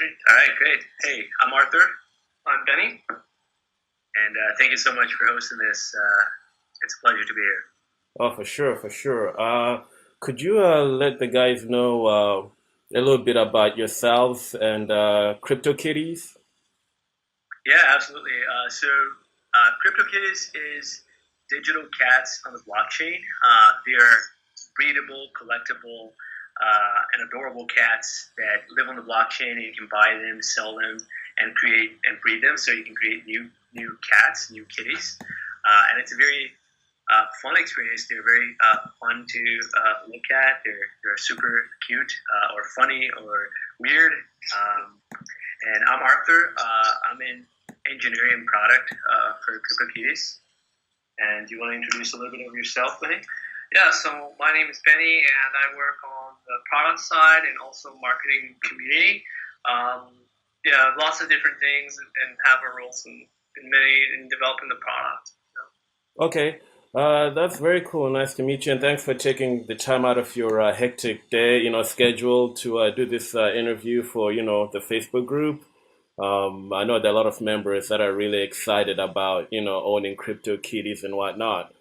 All right, great. Hey, I'm Arthur, I'm Benny. and thank you so much for hosting this. It's a pleasure to be here. Oh, for sure, for sure. Could you let the guys know a little bit about yourselves and Cryptokitties? Yeah, absolutely. Cryptokitties is digital cats on the blockchain. They're breedable, collectible, and adorable cats that live on the blockchain, and you can buy them, sell them, and create and breed them. So you can create new cats, new kitties, and it's a very fun experience. They're very fun to look at. They're super cute or funny or weird. Um, and I'm Arthur. I'm in engineering and product for Cryptokitties. And do you want to introduce a little bit of yourself, Benny? Yeah, so my name is Benny, and I work on the product side and also marketing community. Um, yeah, lots of different things, and have a roles in developing the product. Okay, that's very cool. Nice to meet you, and thanks for taking the time out of your hectic day, schedule to do this interview for, the Facebook group. I know there are a lot of members that are really excited about, owning CryptoKitties and whatnot.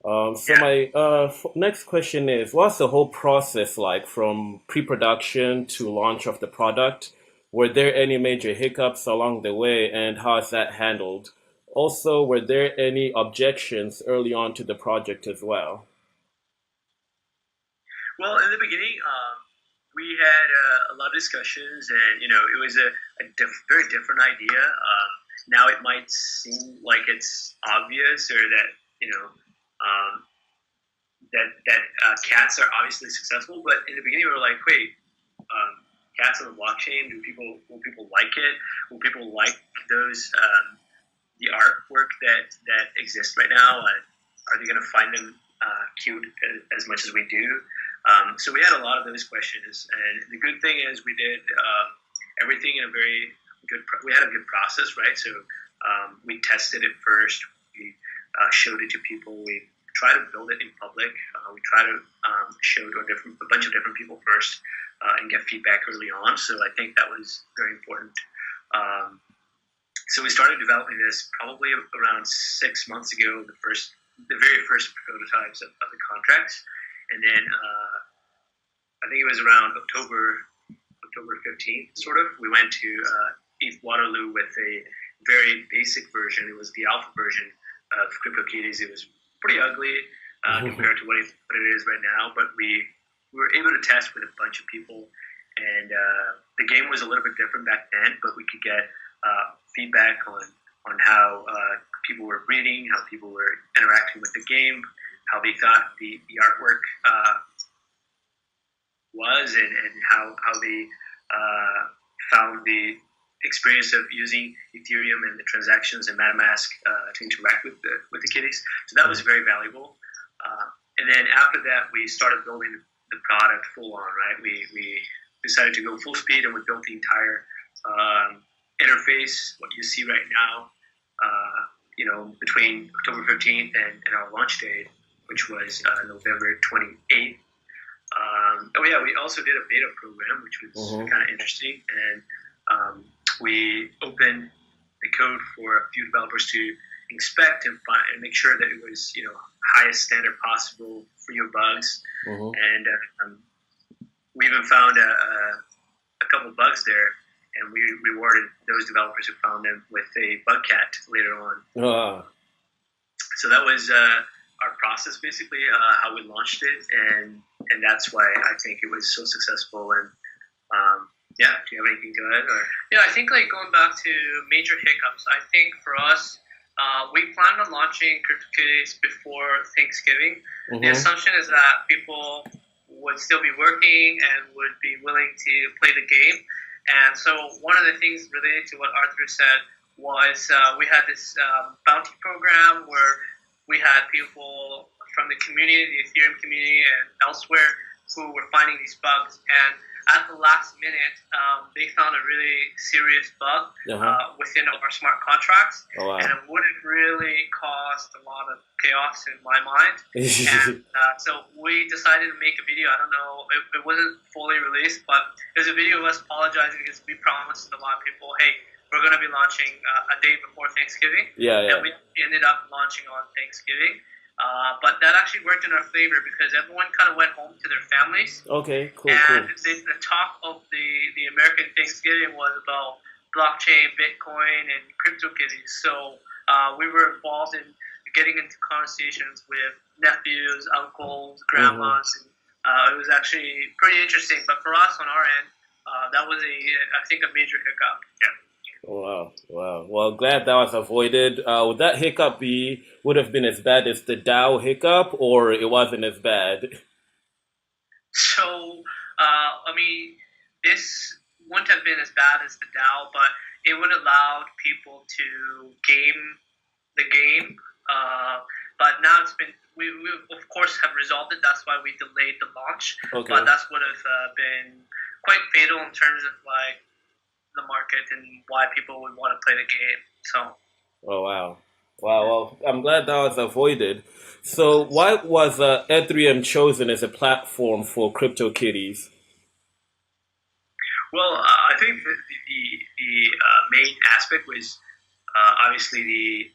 So Yeah. my next question is, what's the whole process like from pre-production to launch of the product? Were there any major hiccups along the way, and how is that handled? Also, were there any objections early on to the project as well? Well, in the beginning, we had a lot of discussions, and it was very different idea. Now it might seem like it's obvious, or that um, cats are obviously successful, but in the beginning we were like, wait, cats on the blockchain? Will people like it? Will people like those the artwork that exists right now? Are they going to find them cute as much as we do? So we had a lot of those questions, and the good thing is we did everything in a very good. We had a good process, right? So we tested it first. We showed it to people. We try to build it in public. We try to show to a bunch of different people first and get feedback early on. So I think that was very important. Um, so we started developing this probably around 6 months ago. The very first prototypes of the contracts, and then I think it was around October 15th, sort of. We went to East Waterloo with a very basic version. It was the alpha version of CryptoKitties. It was pretty ugly compared to what it is right now, but we were able to test with a bunch of people, and the game was a little bit different back then, but we could get feedback on how people were reading, how people were interacting with the game, how they thought the artwork was, and how they found the experience of using Ethereum and the transactions and MetaMask to interact with the kitties. So that was very valuable. And then after that, we started building the product full on. Right, we decided to go full speed, and we built the entire interface. What you see right now, between October 15th and our launch date, which was November 28th. Oh yeah, we also did a beta program, which was Hmm. kind of interesting, and we opened the code for a few developers to inspect and find and make sure that it was highest standard possible, free of bugs, Hmm. and we even found a couple bugs there, and we rewarded those developers who found them with a bug cat later on. Ah, So that was our process, basically, how we launched it, and that's why I think it was so successful. And yeah, do you have anything to add? Or Yeah, I think like going back to major hiccups. I think for us, we planned on launching CryptoKitties before Thanksgiving. The hmm. assumption is that people would still be working and would be willing to play the game. And so one of the things related to what Arthur said was we had this bounty program where we had people from the community, the Ethereum community, and elsewhere who were finding these bugs, and at the last minute, they found a really serious bug within our smart contracts, and it would have really caused a lot of chaos in my mind. And so we decided to make a video. I don't know, it wasn't fully released, but it was a video of us apologizing because we promised a lot of people, hey, we're going to be launching a day before Thanksgiving. And we ended up launching on Thanksgiving. But that actually worked in our favor because everyone kind of went home to their families. Okay, cool. And the talk of the American Thanksgiving was about blockchain, Bitcoin, and Cryptokitties. So we were involved in getting into conversations with nephews, uncles, grandmas. And, it was actually pretty interesting. But for us on our end, that was I think a major hiccup. Yeah. Wow. Well, glad that was avoided. Would that hiccup would have been as bad as the DAO hiccup, or it wasn't as bad? So, this wouldn't have been as bad as the DAO, but it would have allowed people to game the game. But now we of course have resolved it. That's why we delayed the launch. Okay. But that would have been quite fatal in terms of the market and why people would want to play the game. So. Oh wow. Well, I'm glad that was avoided. So, why was Ethereum chosen as a platform for Cryptokitties? Well, I think the main aspect was obviously the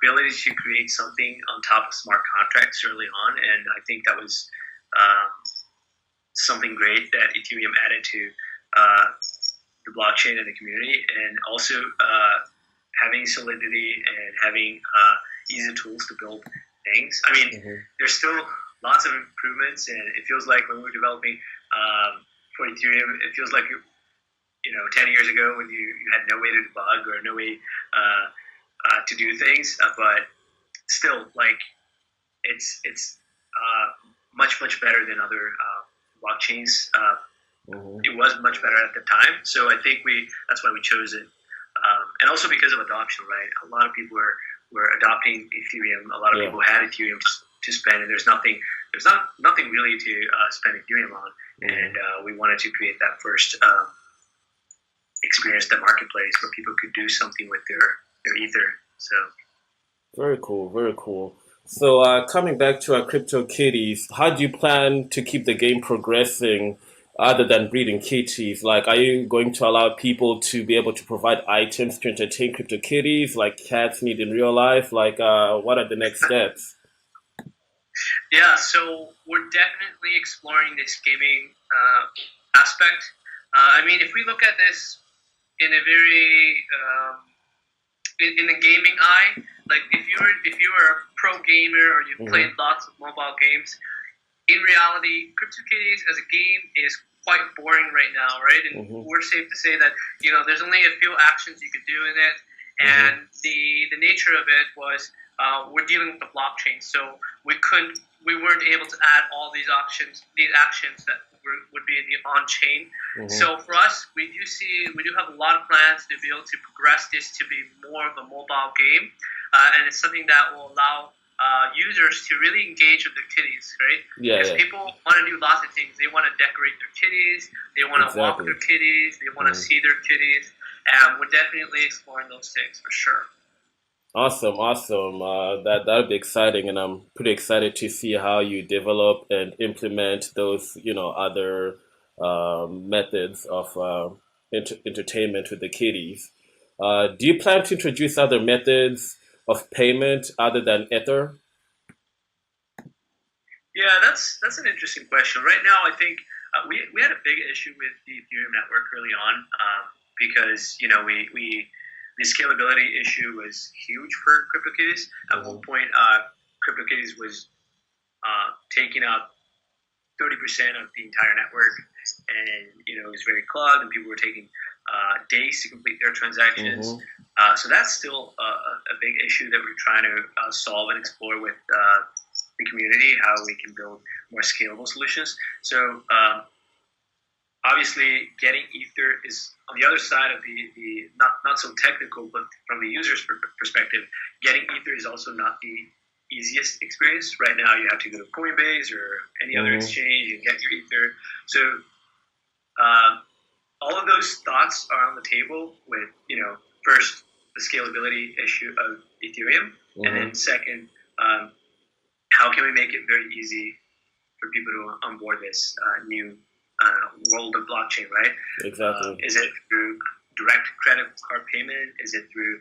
ability to create something on top of smart contracts early on, and I think that was something great that Ethereum added to the blockchain and the community, and also having solidity and having easy tools to build things. I mean, there's still lots of improvements, and it feels like when we were developing for Ethereum, it feels like 10 years ago when you had no way to debug or no way to do things, but still, it's much better than other blockchains. It was much better at the time, so I think that's why we chose it, and also because of adoption, right? A lot of people were adopting Ethereum. A lot of people had Ethereum to spend, and there's nothing really to spend Ethereum on, and we wanted to create that first experience, that marketplace where people could do something with their Ether. So very cool. So coming back to our Cryptokitties, how do you plan to keep the game progressing other than breeding kitties? Like, are you going to allow people to be able to provide items to entertain Cryptokitties like cats need in real life? Like, what are the next steps? Yeah, so we're definitely exploring this gaming aspect. If we look at this in a very in the gaming eye, like if you were a pro gamer or you played lots of mobile games, in reality, Cryptokitties as a game is quite boring right now, right? And we're safe to say that there's only a few actions you could do in it, and the nature of it was we're dealing with the blockchain, so we weren't able to add all these actions that would be in the on-chain. So for us, we do have a lot of plans to be able to progress this to be more of a mobile game, and it's something that will allow users to really engage with their kitties, right? Because people want to do lots of things. They want to decorate their kitties, they want to walk their kitties, they want to see their kitties, and we're definitely exploring those things for sure. Awesome. That'll be exciting, and I'm pretty excited to see how you develop and implement those, other methods of entertainment with the kitties. Do you plan to introduce other methods of payment other than Ether? Yeah, that's an interesting question. Right now, I think we had a big issue with the Ethereum network early on because the scalability issue was huge for Cryptokitties. At one point, Cryptokitties was taking up 30% of the entire network, and it was very clogged, and people were taking days to complete their transactions. So that's still a big issue that we're trying to solve and explore with the community, how we can build more scalable solutions. So obviously, getting Ether is on the other side of the not so technical, but from the user's perspective, getting Ether is also not the easiest experience. Right now, you have to go to Coinbase or any other exchange and get your Ether. So all of those thoughts are on the table with, first, the scalability issue of Ethereum, and then second, how can we make it very easy for people to onboard this new world of blockchain, right? Exactly. Is it through direct credit card payment? Is it through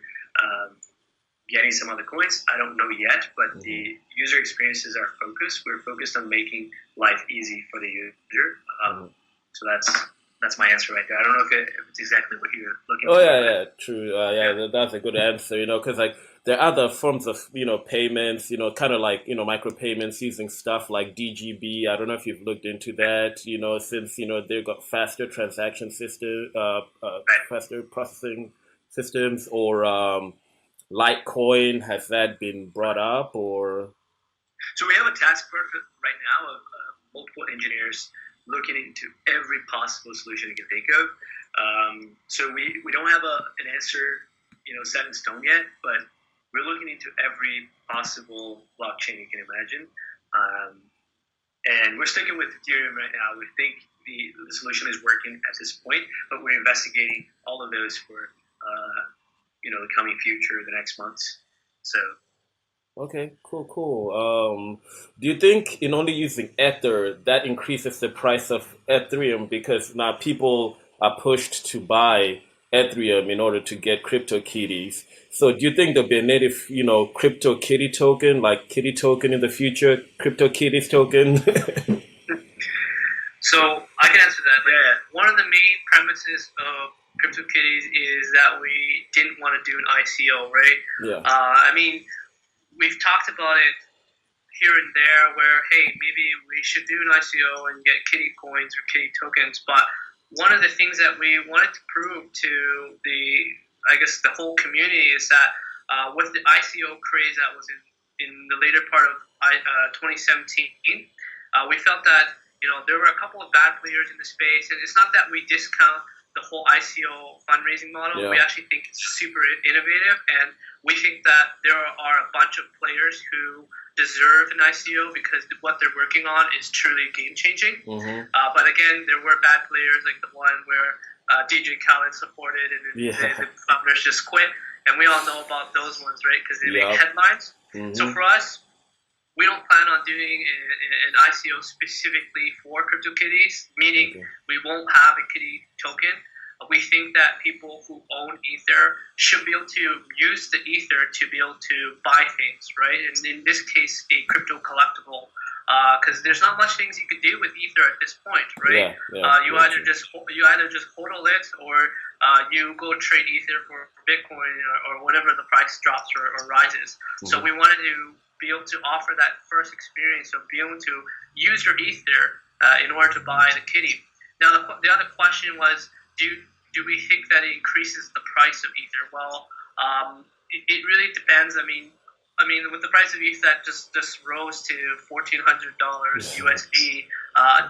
getting some other coins? I don't know yet, but the user experiences are focused. We're focused on making life easy for the user. So that's my answer right there. I don't know if it's exactly what you're looking for. Oh yeah, true. That's a good answer. Because like there are other forms of payments. Kind of like micropayments using stuff like DGB. I don't know if you've looked into that. Since they've got faster transaction system, faster processing systems, or Litecoin. Has that been brought up or? So we have a task force right now of multiple engineers looking into every possible solution you can think of. So we don't have an answer, set in stone yet, but we're looking into every possible blockchain you can imagine. And we're sticking with Ethereum right now. We think the solution is working at this point, but we're investigating all of those for the coming future, the next months. So. Okay, cool. Do you think in only using Ether that increases the price of Ethereum because now people are pushed to buy Ethereum in order to get Cryptokitties? So do you think there'll be a native, Cryptokitty token, like Kitty token in the future, Cryptokitties token? So I can answer that. Yeah. One of the main premises of Cryptokitties is that we didn't want to do an ICO, right? Yeah. We've talked about it here and there where, hey, maybe we should do an ICO and get kitty coins or kitty tokens. But one of the things that we wanted to prove to the whole community is that with the ICO craze that was in the later part of 2017, we felt that, there were a couple of bad players in the space. And it's not that we discount the whole ICO fundraising model. Yeah. We actually think it's super innovative, and we think that there are a bunch of players who deserve an ICO because what they're working on is truly game-changing. But again, there were bad players like the one where DJ Khaled supported and the founders just quit. And we all know about those ones, right? Because they make headlines. So for us, we don't plan on doing an ICO specifically for Cryptokitties, meaning we won't have a kitty token. We think that people who own Ether should be able to use the Ether to be able to buy things, right? And in this case, a crypto collectible, because there's not much things you can do with Ether at this point, right? You either just hodl it, or you go trade Ether for Bitcoin or whatever the price drops or rises. So we wanted to be able to offer that first experience of being able to use your Ether in order to buy the kitty. Now, the other question was, do we think that it increases the price of Ether? Well, it really depends. I mean, with the price of Ether that just rose to $1,400 USD,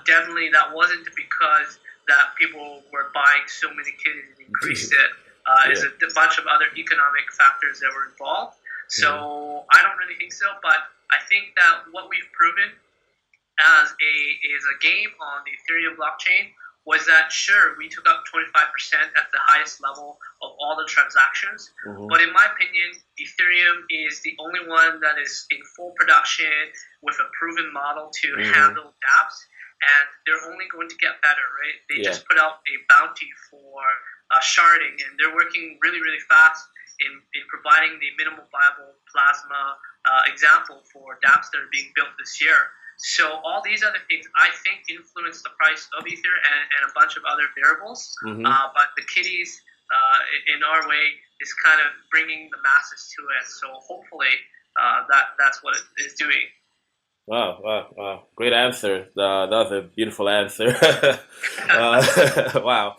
definitely that wasn't because that people were buying so many kitties and increased it. There's a bunch of other economic factors that were involved. So I don't really think so, but I think that what we've proven as a game on the Ethereum blockchain was that, sure, we took up 25% at the highest level of all the transactions, but in my opinion, Ethereum is the only one that is in full production with a proven model to handle dApps, and they're only going to get better, right? They just put out a bounty for sharding, and they're working really, really fast in providing the minimal viable plasma example for dApps that are being built this year. So all these other things, I think, influence the price of Ether and a bunch of other variables. But the kitties, in our way, is kind of bringing the masses to it. So hopefully that's what it is doing. Wow. Great answer. That was a beautiful answer. Wow.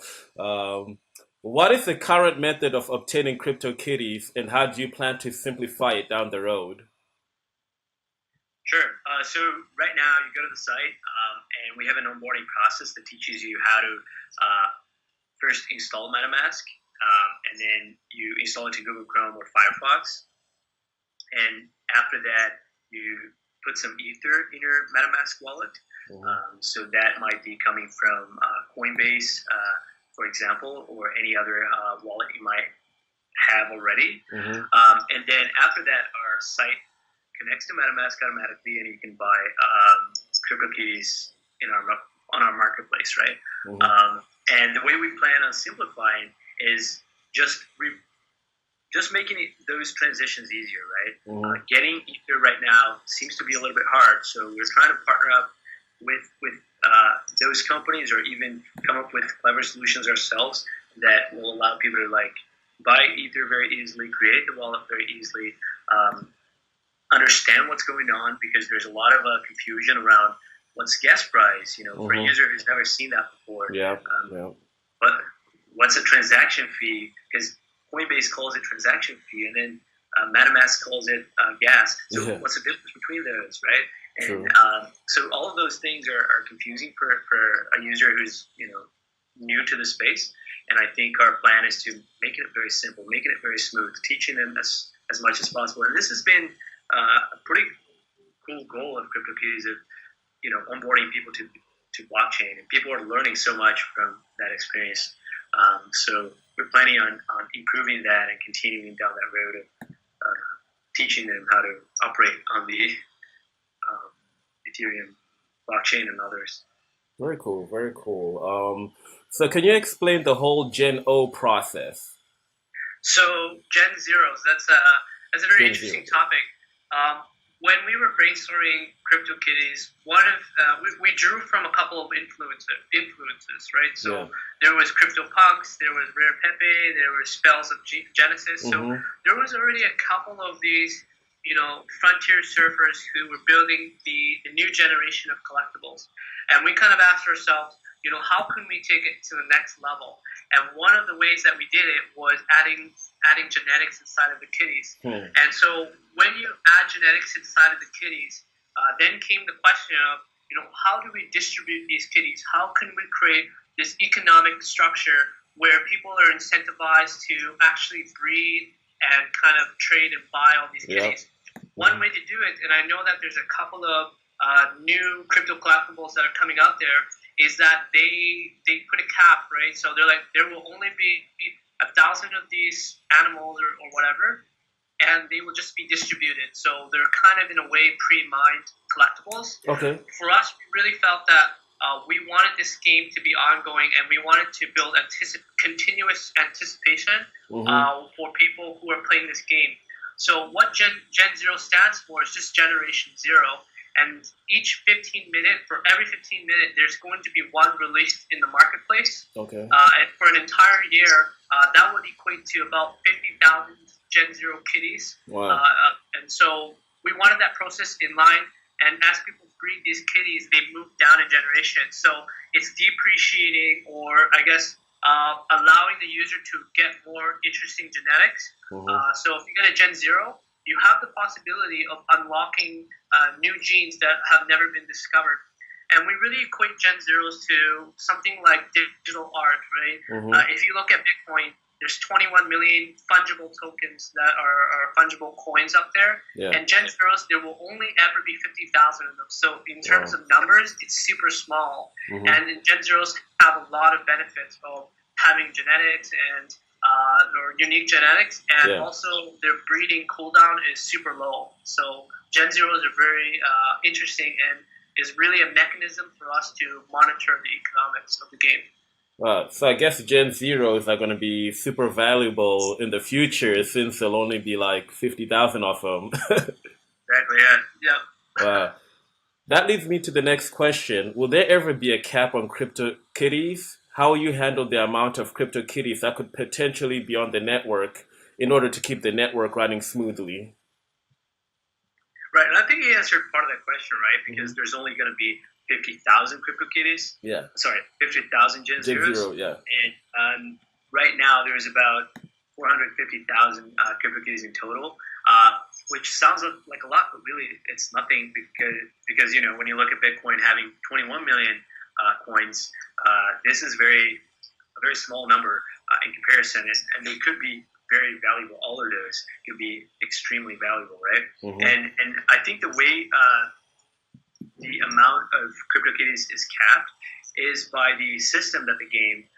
What is the current method of obtaining Cryptokitties, and how do you plan to simplify it down the road? Sure. So right now you go to the site, and we have an onboarding process that teaches you how to first install MetaMask, and then you install it to Google Chrome or Firefox. And after that, you put some Ether in your MetaMask wallet. So that might be coming from Coinbase, for example, or any other wallet you might have already. And then after that, our site connects to MetaMask automatically, and you can buy Cryptokitties on our marketplace, right? And the way we plan on simplifying is just making those transitions easier, right? Getting Ether right now seems to be a little bit hard, so we're trying to partner up with those companies, or even come up with clever solutions ourselves that will allow people to buy Ether very easily, create the wallet very easily, understand what's going on, because there's a lot of confusion around what's gas price, for a user who's never seen that before. But what's a transaction fee? Because Coinbase calls it transaction fee, and then MetaMask calls it gas. So what's the difference between those, right? And so all of those things are confusing for a user who's new to the space. And I think our plan is to make it very simple, making it very smooth, teaching them as much as possible. And this has been a pretty cool goal of Cryptokitties, of onboarding people to blockchain, and people are learning so much from that experience. So we're planning on improving that and continuing down that road of teaching them how to operate on the Ethereum blockchain and others. Very cool, very cool. So can you explain the whole Gen O process? So Gen Zeros, that's a very interesting topic. When we were brainstorming Cryptokitties, we drew from a couple of influences, right? So there was CryptoPunks, there was Rare Pepe, there were Spells of Genesis. So there was already a couple of these, frontier surfers who were building the new generation of collectibles. And we kind of asked ourselves, how can we take it to the next level? And one of the ways that we did it was adding genetics inside of the kitties. And so when you add genetics inside of the kitties, then came the question of, how do we distribute these kitties? How can we create this economic structure where people are incentivized to actually breed and kind of trade and buy all these kitties? One way to do it, and I know that there's a couple of new crypto collectibles that are coming out there, is that they put a cap, right? So they're like, there will only be 1,000 of these animals or whatever, and they will just be distributed. So they're kind of, in a way, pre-mined collectibles. Okay. For us, we really felt that we wanted this game to be ongoing, and we wanted to build continuous anticipation for people who are playing this game. So what Gen Zero stands for is just Generation Zero. And for every 15 minutes, there's going to be one released in the marketplace. Okay. And for an entire year, that would equate to about 50,000 Gen Zero kitties. Wow. And so we wanted that process in line. And as people breed these kitties, they move down in generation. So it's depreciating, or I guess allowing the user to get more interesting genetics. So if you get a Gen Zero, you have the possibility of unlocking new genes that have never been discovered. And we really equate Gen Zeros to something like digital art, right? If you look at Bitcoin, there's 21 million fungible tokens that are fungible coins up there. And Gen Zeros, there will only ever be 50,000 of them. So in terms of numbers, it's super small. And Gen Zeros have a lot of benefits of having genetics and or unique genetics, and also their breeding cooldown is super low. So Gen Zeros are very interesting, and is really a mechanism for us to monitor the economics of the game. So I guess Gen Zeros are going to be super valuable in the future, since there'll only be like 50,000 of them. Exactly, yeah. That leads me to the next question. Will there ever be a cap on Cryptokitties? How will you handle the amount of Cryptokitties that could potentially be on the network in order to keep the network running smoothly? Right, and I think you answered part of that question, right? Because there's only going to be 50,000 Cryptokitties. 50,000 Gen Zeros. And right now there's about 450,000 Cryptokitties in total, which sounds like a lot, but really it's nothing, because when you look at Bitcoin having 21 million coins, this is a very small number in comparison, and they could be very valuable. All of those could be extremely valuable, right? Mm-hmm. And I think the way the amount of CryptoKitties is capped is by the system that the game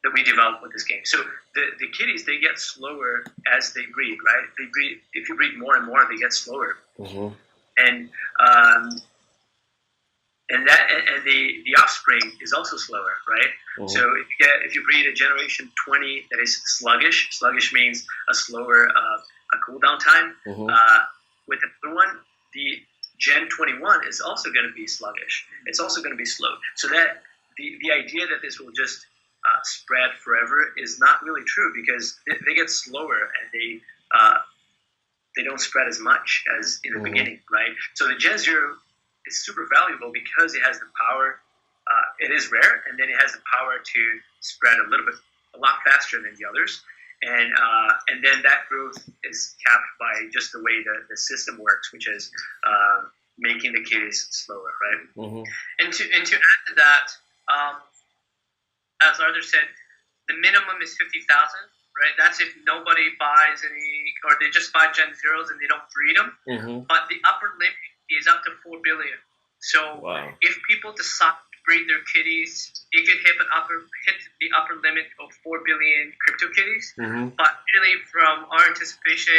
that we developed with this game. So the kitties, they get slower as they breed, right? They breed, if you breed more and more, they get slower. Mm-hmm. And the offspring is also slower, right? Mm-hmm. So if you breed a generation 20 that is sluggish, sluggish means a slower a cooldown time. Mm-hmm. With the other one, the Gen 21 is also going to be sluggish. It's also going to be slow. So that the idea that this will just spread forever is not really true, because they get slower and they don't spread as much as in the mm-hmm. beginning, right? So the Gen 0 is super valuable because it has the power. It is rare, and then it has the power to spread a lot faster than the others. And then that growth is capped by just the way the system works, which is making the kitties slower, right? Mm-hmm. And to add to that, as Arthur said, the minimum is 50,000, right? That's if nobody buys any, or they just buy Gen Zeros and they don't breed them. Mm-hmm. But the upper limit is up to 4 billion. So wow. If people decide to breed their kitties, it could hit the upper limit of 4 billion CryptoKitties. Mm-hmm. But really, from our anticipation,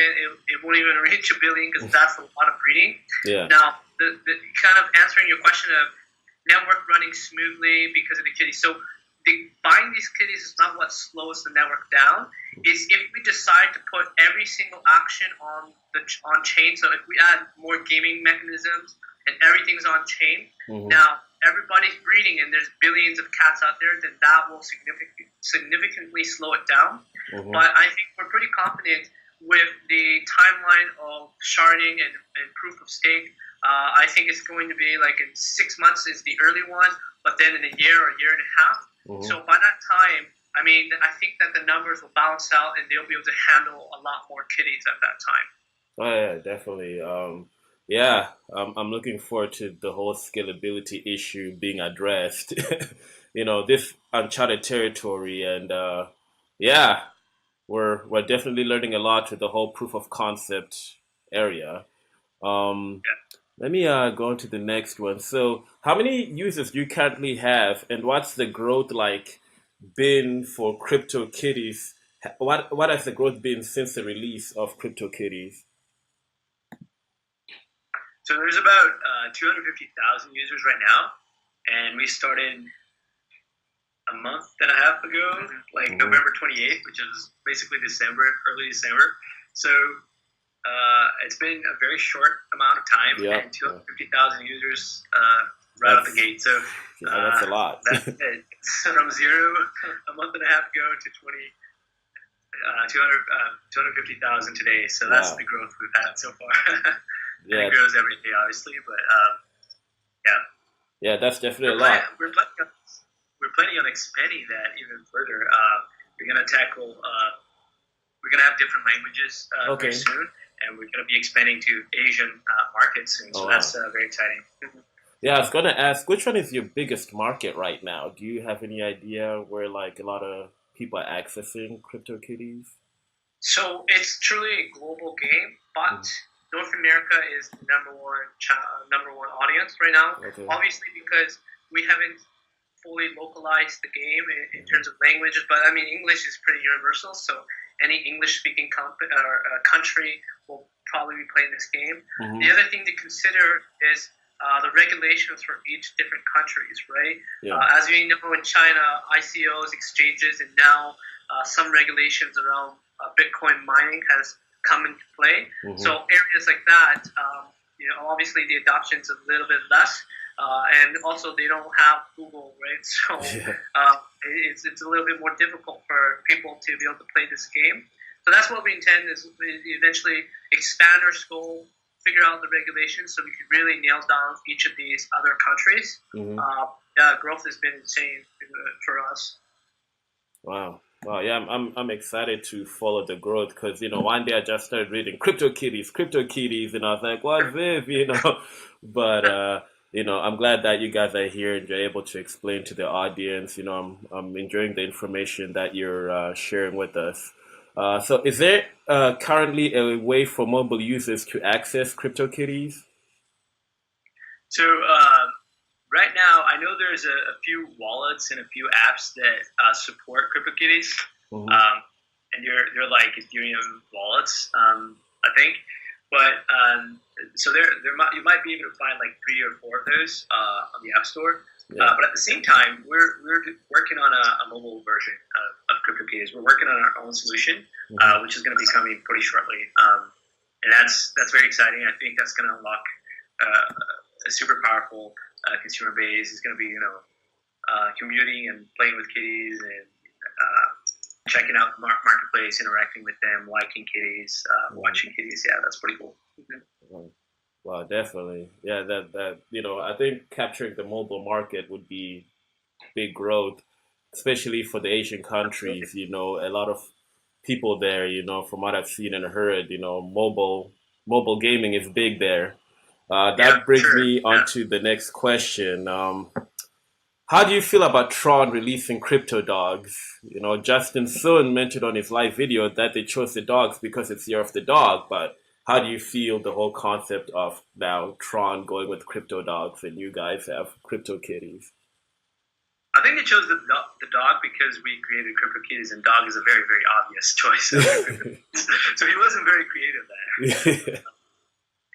it won't even reach 1 billion, because that's a lot of breeding. Yeah. Now, the kind of answering your question of network running smoothly because of the kitties. So buying these kitties is not what slows the network down. Is if we decide to put every single action on chain. So if we add more gaming mechanisms and everything's on chain, mm-hmm. Now everybody's breeding and there's billions of cats out there, then that will significantly slow it down. Mm-hmm. But I think we're pretty confident with the timeline of sharding and proof of stake. I think it's going to be like in 6 months is the early one, but then in a year or a year and a half. Mm-hmm. So by that time, I mean, I think that the numbers will balance out and they'll be able to handle a lot more kitties at that time. Oh, yeah, definitely. I'm looking forward to the whole scalability issue being addressed. This uncharted territory, and we're definitely learning a lot with the whole proof of concept area. Let me go on to the next one. So, how many users do you currently have, and what's the growth like been for CryptoKitties? What has the growth been since the release of CryptoKitties? So there's about 250,000 users right now, and we started a month and a half ago, like mm-hmm. November 28th, which is basically early December. So it's been a very short amount of time, and 250,000 users right out the gate. So that's a lot. That's it. From zero a month and a half ago to 250,000 today. So that's the growth we've had so far. Yeah. It grows every day, obviously, but yeah, that's definitely a lot. We're planning on expanding that even further. We're gonna tackle. We're gonna have different languages very soon, and we're gonna be expanding to Asian markets soon. So that's very exciting. Yeah, I was gonna ask, which one is your biggest market right now? Do you have any idea where like a lot of people are accessing CryptoKitties? So it's truly a global game, but North America is the number one audience right now. Okay. Obviously, because we haven't fully localized the game in terms of languages, but I mean English is pretty universal. So any English-speaking country will probably be playing this game. Mm-hmm. The other thing to consider is the regulations for each different countries, right? Yeah. As you know, in China, ICOs, exchanges, and now some regulations around Bitcoin mining has come into play. Mm-hmm. So areas like that, obviously the adoption is a little bit less, and also they don't have Google, right? So it's a little bit more difficult for people to be able to play this game. So that's what we intend is eventually expand our scope, figure out the regulations so we can really nail down each of these other countries. Mm-hmm. Growth has been insane for us. Wow. Well, yeah, I'm excited to follow the growth because, one day I just started reading CryptoKitties, and I was like, what's this, But, I'm glad that you guys are here and you're able to explain to the audience. I'm enjoying the information that you're sharing with us. So is there currently a way for mobile users to access Cryptokitties? So right now, I know there's a few wallets and a few apps that support CryptoKitties, Mm-hmm. and they're like Ethereum wallets, I think. But so you might be able to find like 3 or 4 of those on the App Store. Yeah. But at the same time, we're working on a mobile version of CryptoKitties. We're working on our own solution, which is going to be coming pretty shortly, and that's very exciting. I think that's going to unlock a super powerful consumer base. It's going to be commuting and playing with kitties and checking out the marketplace, interacting with them, liking kitties, watching kitties. Yeah, that's pretty cool. Well, definitely. Yeah, that I think capturing the mobile market would be big growth, especially for the Asian countries. A lot of people there, from what I've seen and heard, mobile gaming is big there. That brings sure. me on to the next question. How do you feel about Tron releasing crypto dogs? Justin Sun mentioned on his live video that they chose the dogs because it's Year of the Dog, but how do you feel the whole concept of now Tron going with crypto dogs and you guys have Cryptokitties? I think they chose the dog because we created CryptoKitties, and dog is a very, very obvious choice. So he wasn't very creative there.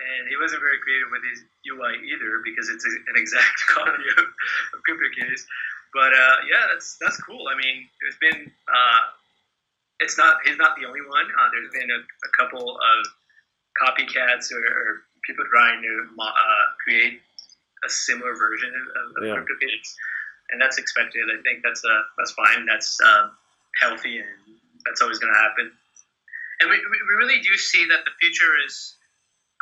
And he wasn't very creative with his UI either because it's an exact copy of CryptoKitties. But yeah, that's cool. I mean, there's been he's not the only one. There's been a couple of copycats or people trying to create a similar version of CryptoKitties, and that's expected. I think that's fine. That's healthy, and that's always going to happen. And we really do see that the future is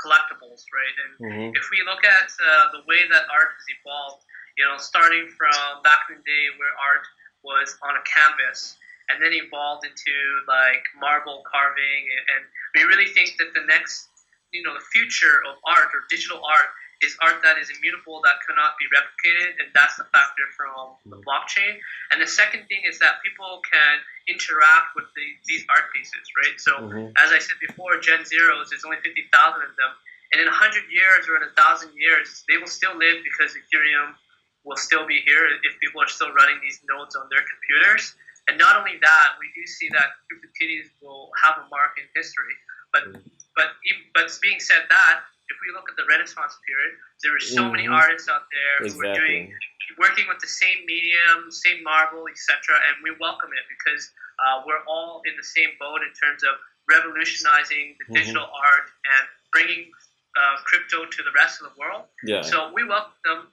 collectibles, right? And if we look at the way that art has evolved, starting from back in the day where art was on a canvas and then evolved into like marble carving, and we really think that the next, the future of art or digital art is art that is immutable, that cannot be replicated, and that's the factor from the blockchain. And the second thing is that people can interact with these art pieces, right? So as I said before, Gen Zeros, there's only 50,000 of them, and in 100 years or in 1,000 years, they will still live because Ethereum will still be here if people are still running these nodes on their computers. And not only that, we do see that CryptoKitties will have a mark in history. But being said that, if we look at the Renaissance period, there were so many artists out there who were working with the same medium, same marble, etc., and we welcome it because we're all in the same boat in terms of revolutionizing the digital art and bringing crypto to the rest of the world. Yeah. So we welcome them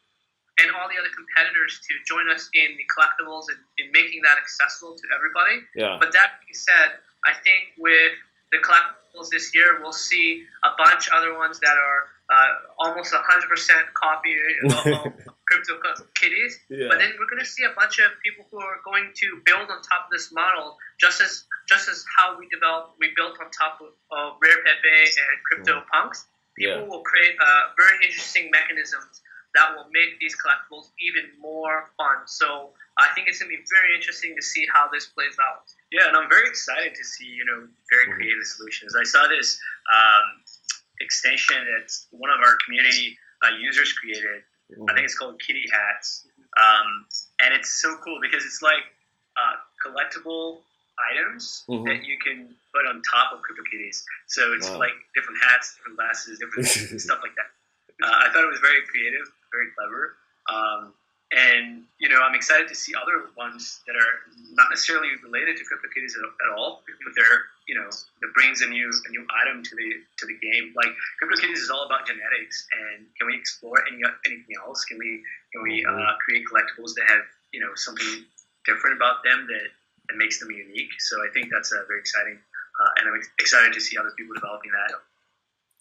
and all the other competitors to join us in the collectibles and in making that accessible to everybody. Yeah. But that being said, I think with the collectibles this year, we'll see a bunch other ones that are almost 100% copy of CryptoKitties. Yeah. But then we're going to see a bunch of people who are going to build on top of this model, just as how we built on top of Rare Pepe and CryptoPunks. People will create very interesting mechanisms that will make these collectibles even more fun. So I think it's going to be very interesting to see how this plays out. Yeah, and I'm very excited to see, very creative solutions. I saw this extension that one of our community users created. I think it's called Kitty Hats. And it's so cool because it's like collectible items that you can put on top of CryptoKitties. So it's like different hats, different glasses, different stuff like that. I thought it was very creative, very clever. And, I'm excited to see other ones that are not necessarily related to CryptoKitties at all, but that brings a new item to the game. Like CryptoKitties is all about genetics, and can we explore anything else? Can we create collectibles that have something different about them that makes them unique? So I think that's very exciting, and I'm excited to see other people developing that.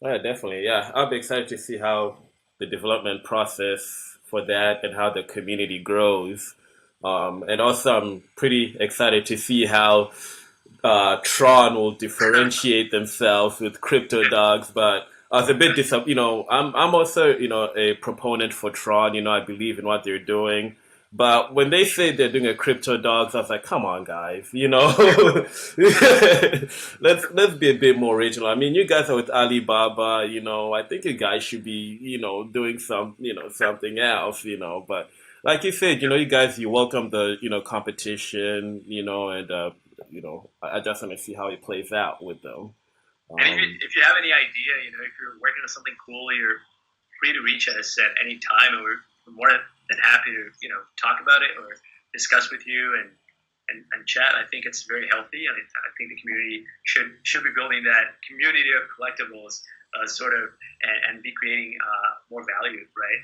Yeah, definitely. Yeah, I'll be excited to see how the development process for that and how the community grows. And also, I'm pretty excited to see how Tron will differentiate themselves with crypto dogs. But I was a bit I'm also a proponent for Tron. I believe in what they're doing. But when they say they're doing a crypto dogs, I was like, come on, guys, let's be a bit more original. I mean, you guys are with Alibaba, I think you guys should be, doing something else, But like you said, you guys, you welcome the, competition, and I just want to see how it plays out with them. And if you have any idea, if you're working on something cool, you're free to reach us at any time, and we're more than happy to talk about it or discuss with you and chat. I think it's very healthy, and I think the community should be building that community of collectibles, and be creating more value, right?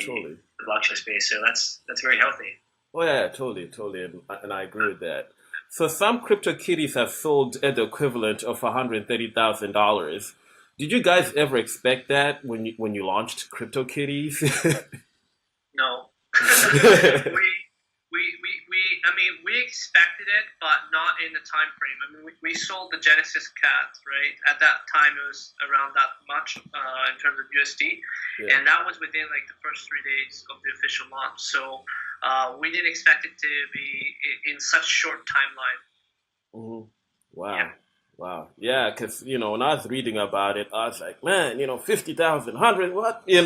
Totally. The blockchain space. So that's very healthy. Oh yeah, totally, and I agree with that. So some Cryptokitties have sold at the equivalent of $130,000. Did you guys ever expect that when you launched Cryptokitties? No. we expected it, but not in the time frame. I mean, we sold the Genesis cat, right? At that time, it was around that much in terms of USD, and that was within like the first 3 days of the official launch. So we didn't expect it to be in such short timeline. Mm-hmm. Wow. Yeah. Wow. Yeah, because, when I was reading about it, I was like, man, 50,000, 100, what? I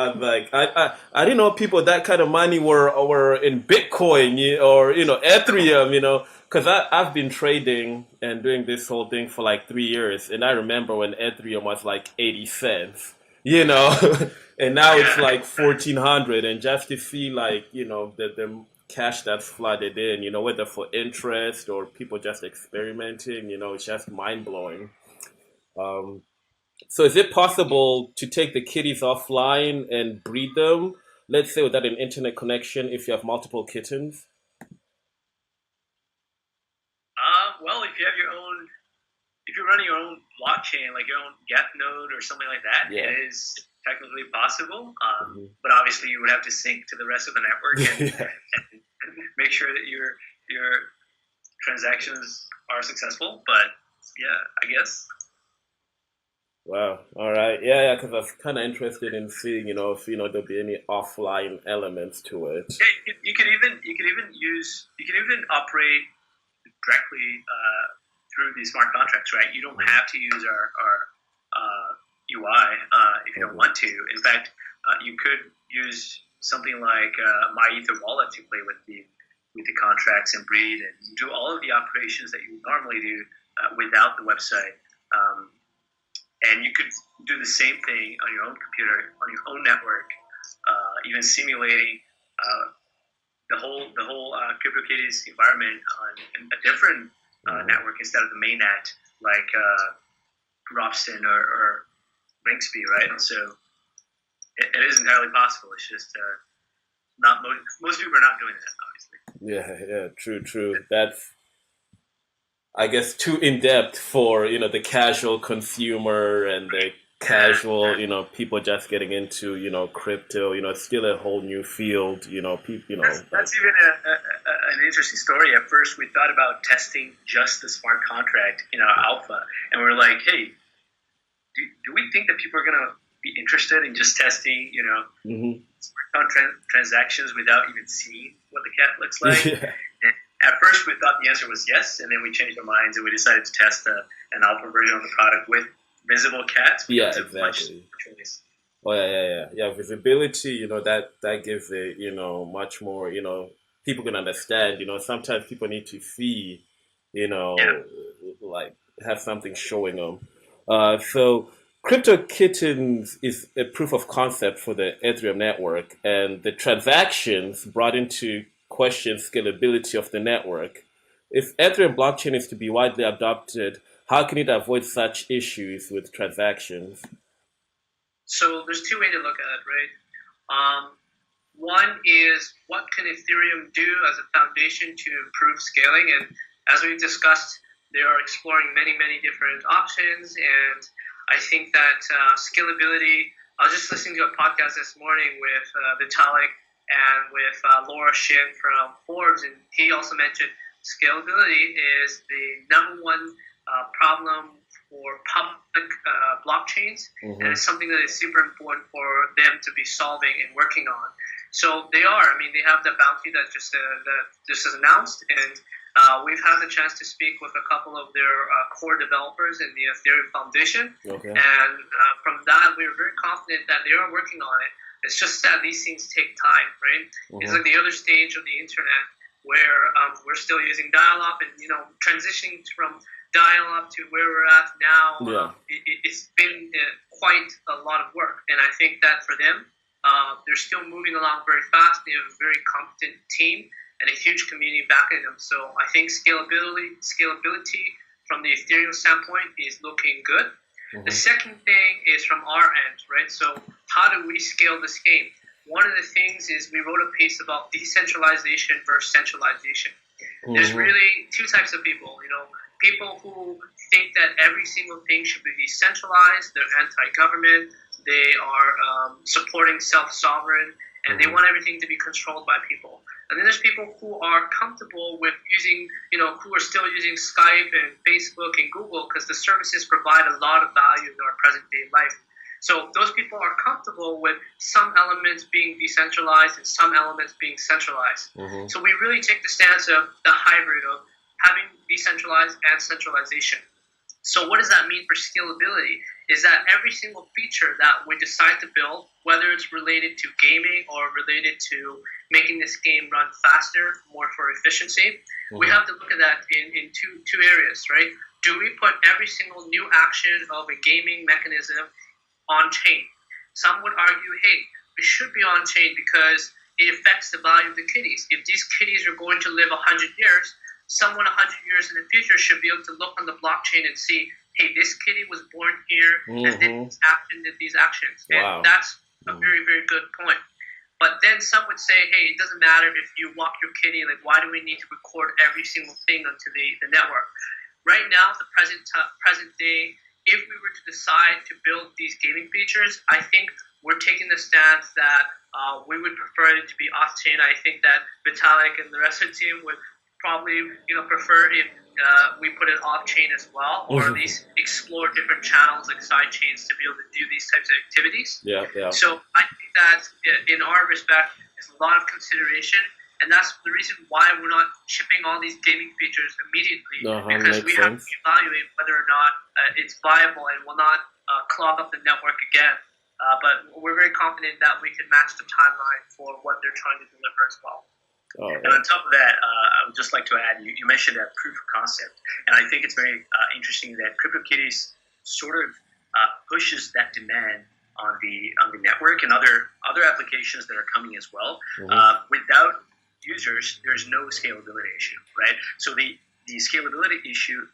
was like, I didn't know people with that kind of money were in Bitcoin or, Ethereum, because I've been trading and doing this whole thing for like 3 years. And I remember when Ethereum was like 80 cents, and now it's like 1,400. And just to see like, the cash that's flooded in, whether for interest or people just experimenting, it's just mind blowing. So is it possible to take the kitties offline and breed them, let's say without an internet connection, if you have multiple kittens? Well, if you're running your own blockchain, like your own Geth node or something like that, it is technically possible. But obviously, you would have to sync to the rest of the network and make sure that your transactions are successful. But yeah, I guess. Wow. All right. Yeah. Because I was kind of interested in seeing, if there'll be any offline elements to it. Yeah, you could even operate directly through these smart contracts, right? You don't have to use our UI if you don't want to. In fact, you could use something like My Ether Wallet to play with the contracts and breed and do all of the operations that you would normally do without the website. And you could do the same thing on your own computer, on your own network, even simulating the whole Cryptokitties environment on a different network instead of the mainnet, like Ropsten or Ringsby, right? So it is entirely possible. It's just not most people are not doing that, obviously. Yeah, true. That's, I guess, too in depth for the casual consumer and the casual people just getting into crypto. It's still a whole new field. That's even an interesting story. At first, we thought about testing just the smart contract in our alpha, and we were like, hey, do we think that people are gonna be interested in just testing smart contract transactions without even seeing what the cat looks like? Yeah. At first, we thought the answer was yes, and then we changed our minds and we decided to test an alpha version of the product with visible cats. Yeah, exactly. Oh yeah. Visibility, that gives it, much more, people can understand. Sometimes people need to see, like have something showing them. So CryptoKittens is a proof of concept for the Ethereum network, and the transactions brought into question scalability of the network. If Ethereum blockchain is to be widely adopted, how can it avoid such issues with transactions? So there's two ways to look at it, right? One is what can Ethereum do as a foundation to improve scaling? And as we've discussed, they are exploring many different options. And I think that scalability, I was just listening to a podcast this morning with Vitalik and with Laura Shin from Forbes, and he also mentioned scalability is the number one problem for public blockchains, and it's something that is super important for them to be solving and working on. So they are. I mean, they have the bounty that just is announced, and we've had the chance to speak with a couple of their core developers in the Ethereum Foundation. Okay. And from that, we were very confident that they are working on it. It's just that these things take time, right? Mm-hmm. It's like the other stage of the internet where we're still using dial-up, and transitioning from dial-up to where we're at now. It's been quite a lot of work, and I think that for them, they're still moving along very fast. They have a very competent team and a huge community backing them. So I think scalability from the Ethereum standpoint is looking good. Mm-hmm. The second thing is from our end, right? So how do we scale this game? One of the things is we wrote a piece about decentralization versus centralization. Mm-hmm. There's really two types of people, people who think that every single thing should be decentralized. They're anti-government. They are supporting self-sovereign, and they want everything to be controlled by people. And then there's people who are comfortable with using, who are still using Skype and Facebook and Google because the services provide a lot of value in our present-day life. So those people are comfortable with some elements being decentralized and some elements being centralized. Mm-hmm. So we really take the stance of the hybrid of having decentralized and centralization. So what does that mean for scalability? Is that every single feature that we decide to build, whether it's related to gaming or related to making this game run faster, more for efficiency, mm-hmm. we have to look at that in two areas, right? Do we put every single new action of a gaming mechanism on chain? Some would argue, hey, it should be on chain because it affects the value of the kitties. If these kitties are going to live 100 years, someone 100 years in the future should be able to look on the blockchain and see, hey, this kitty was born here mm-hmm. and did this action, did these actions. Wow. And that's a very, very good point. But then some would say, hey, it doesn't matter if you walk your kitty, like why do we need to record every single thing onto the network? Right now, the present day, if we were to decide to build these gaming features, I think we're taking the stance that we would prefer it to be off-chain. I think that Vitalik and the rest of the team would probably prefer if we put it off-chain as well, or at least explore different channels like side chains to be able to do these types of activities. Yeah. So I think that in our respect, there's a lot of consideration, and that's the reason why we're not shipping all these gaming features immediately, because we have to evaluate whether or not it's viable and will not clog up the network again. But we're very confident that we can match the timeline for what they're trying to deliver as well. Oh, and on top of that, I would just like to add, you mentioned that proof of concept, and I think it's very interesting that Cryptokitties sort of pushes that demand on the network and other applications that are coming as well. Mm-hmm. Without users, there's no scalability issue, right? So the scalability issue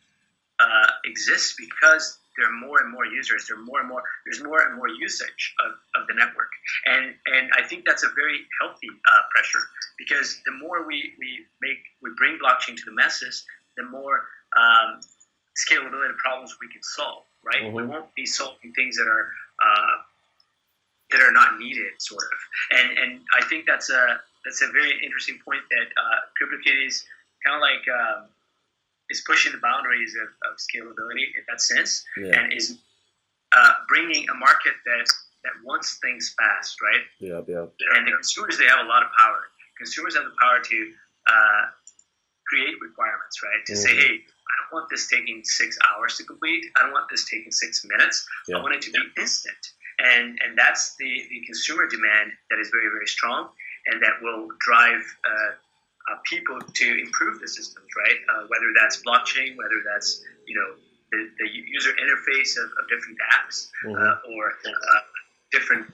exists because there are more and more users. There's more and more usage of the network, and I think that's a very healthy pressure, because the more we bring blockchain to the masses, the more scalability problems we can solve. Right? Mm-hmm. We won't be solving things that are not needed, sort of. And I think that's a very interesting point that Cryptokitties kind of like. Is pushing the boundaries of scalability in that sense, and is bringing a market that wants things fast, right? Yeah. And the consumers, they have a lot of power. Consumers have the power to create requirements, right? To say, hey, I don't want this taking 6 hours to complete. I don't want this taking 6 minutes. I want it to be instant. And that's the consumer demand that is very, very strong, and that will drive people to improve the systems, right? Whether that's blockchain, whether that's the user interface of different apps, or different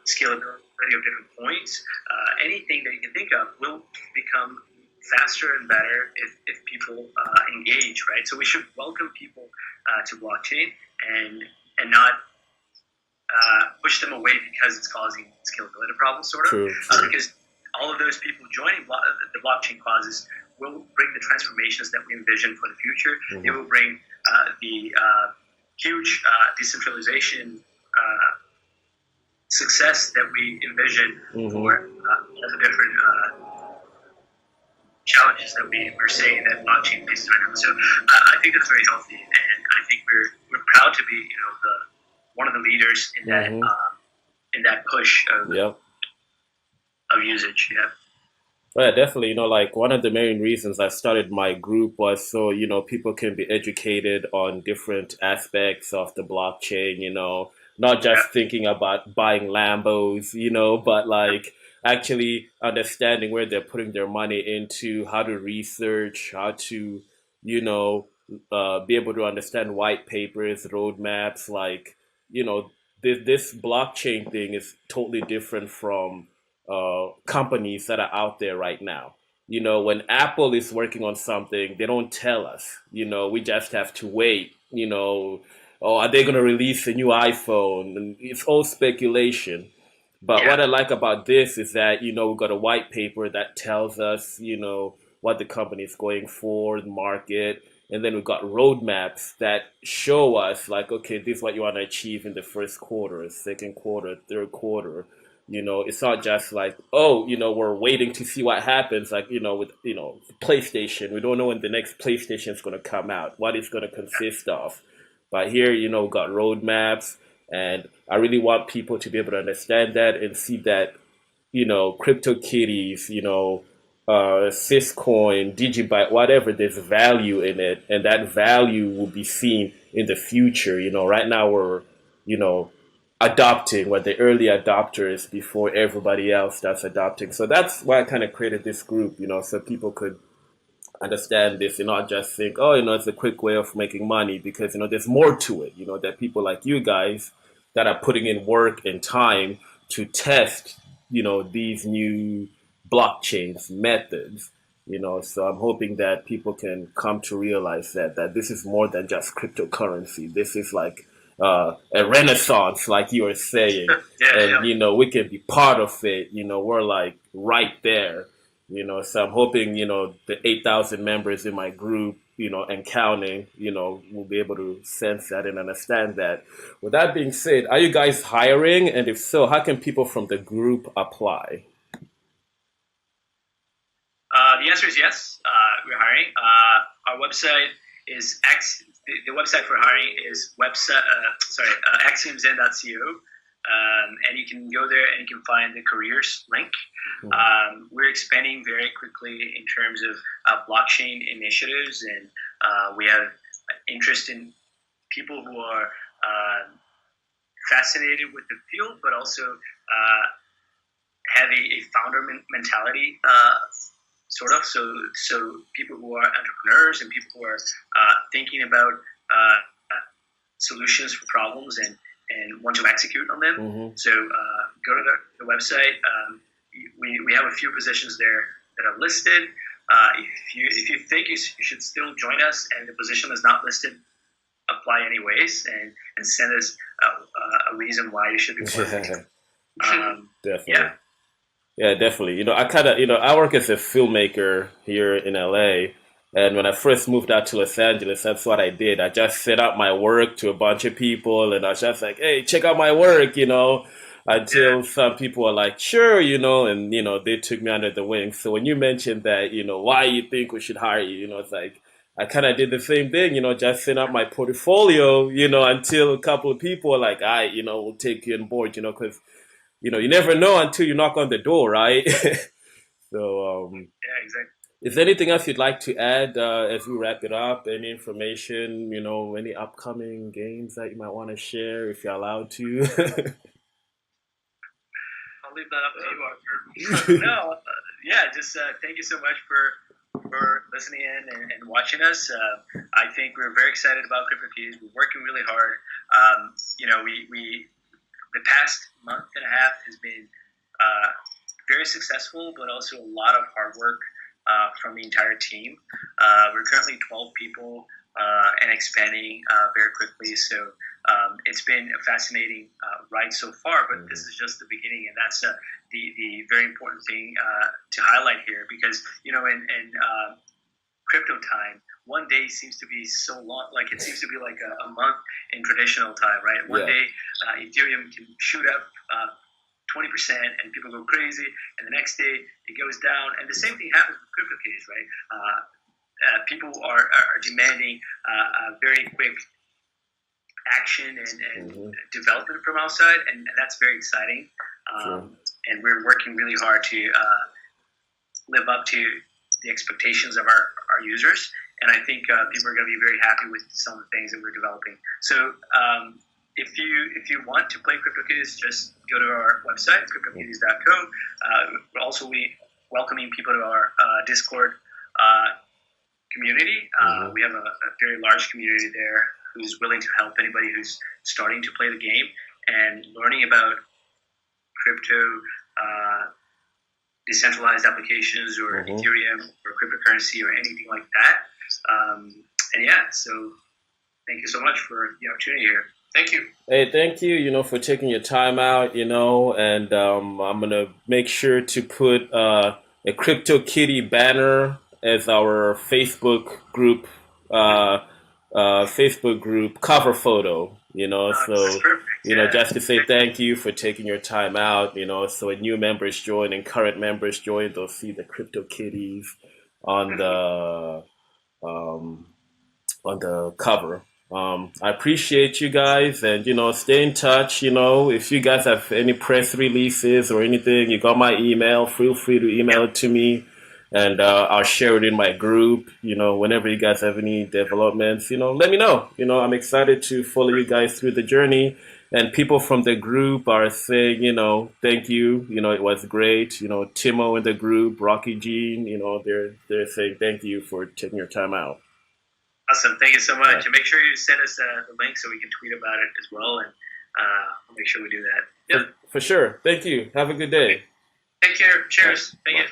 scalability of different points. Anything that you can think of will become faster and better if people engage, right? So we should welcome people to blockchain and not push them away because it's causing scalability problems, sort of. True. Because all of those people joining the blockchain causes will bring the transformations that we envision for the future. Mm-hmm. It will bring the huge decentralization success that we envision for all the different challenges that we're saying that blockchain faces right now. So I think that's very healthy, and I think we're proud to be one of the leaders in that in that push of of usage. Yeah. Well, yeah, definitely. Like one of the main reasons I started my group was so, people can be educated on different aspects of the blockchain, not Yeah. just thinking about buying Lambos, but like actually understanding where they're putting their money into, how to research, how to, you know, be able to understand white papers, roadmaps, like, this blockchain thing is totally different from companies that are out there right now. When Apple is working on something, they don't tell us. We just have to wait. Oh, are they going to release a new iPhone? And it's all speculation. But Yeah. what I like about this is that, we've got a white paper that tells us, what the company is going for, the market. And then we've got roadmaps that show us, like, okay, this is what you want to achieve in the first quarter, second quarter, third quarter. It's not just like, oh, we're waiting to see what happens. Like, with, PlayStation, we don't know when the next PlayStation is going to come out, what it's going to consist of. But here, we've got roadmaps, and I really want people to be able to understand that and see that, Cryptokitties, Syscoin, Digibyte, whatever, there's value in it, and that value will be seen in the future. Right now we're, you know, adopting, we're the early adopters before everybody else starts adopting. So that's why I kind of created this group, so people could understand this and not just think, oh, it's a quick way of making money, because, there's more to it, that people like you guys that are putting in work and time to test, these new blockchains methods, so I'm hoping that people can come to realize that this is more than just cryptocurrency. This is like a renaissance, like you were saying. Yeah. And, Yeah. we can be part of it. We're like right there. So I'm hoping, the 8,000 members in my group, and counting, will be able to sense that and understand that. With that being said, are you guys hiring? And if so, how can people from the group apply? The answer is yes. We're hiring. Our website is the website for hiring is axiomzen.co. And you can go there and you can find the careers link. We're expanding very quickly in terms of blockchain initiatives, and we have interest in people who are fascinated with the field, but also have a founder mentality, sort of. So people who are entrepreneurs and people who are thinking about solutions for problems and want to execute on them. So go to the website. We have a few positions there that are listed. If you think you should still join us and the position is not listed, apply anyways and send us a reason why you should be part. Definitely. Yeah. Yeah, definitely. I work as a filmmaker here in LA. And when I first moved out to Los Angeles, that's what I did. I just set up my work to a bunch of people, and I was just like, hey, check out my work, until some people are like, sure, and, they took me under the wing. So when you mentioned that, why you think we should hire you, it's like, I kind of did the same thing, just set up my portfolio, until a couple of people are like, we'll take you on board, because, you never know until you knock on the door, right? So, yeah, exactly. is there anything else you'd like to add as we wrap it up? Any information, any upcoming games that you might want to share if you're allowed to? I'll leave that up to you, Arthur. No, just thank you so much for listening in and watching us. I think we're very excited about Cryptokitties. We're working really hard. We the past month and a half has been very successful, but also a lot of hard work from the entire team. We're currently 12 people and expanding very quickly. So it's been a fascinating ride so far, but this is just the beginning, and that's the very important thing to highlight here, because in crypto time, one day seems to be so long, like it seems to be like a month in traditional time, right? One day Ethereum can shoot up 20% and people go crazy, and the next day it goes down, and the same thing happens with Cryptokitties, right? People are demanding very quick action and development from outside, and that's very exciting. and we're working really hard to live up to the expectations of our users. And I think people are going to be very happy with some of the things that we're developing. So if you want to play CryptoKitties, just go to our website, cryptokitties.co. We're also welcoming people to our Discord community. We have a very large community there who's willing to help anybody who's starting to play the game and learning about crypto, decentralized applications, or Ethereum, or cryptocurrency, or anything like that. And yeah, so thank you so much for the opportunity here. Thank you. Hey, thank you, for taking your time out, and I'm going to make sure to put a CryptoKitty banner as our Facebook group cover photo, so, perfect. just to say thank you for taking your time out, so when new members join and current members join, they'll see the CryptoKitties on the cover. I appreciate you guys, and stay in touch. If you guys have any press releases or anything, you got my email. Feel free to email it to me, and I'll share it in my group. Whenever you guys have any developments, let me know. I'm excited to follow you guys through the journey. And people from the group are saying, thank you. It was great. Timo in the group, Rocky Jean, they're saying thank you for taking your time out. Awesome. Thank you so much. And make sure you send us the link so we can tweet about it as well. And I'll make sure we do that. Yep. For sure. Thank you. Have a good day. Take care. Cheers. Thank you.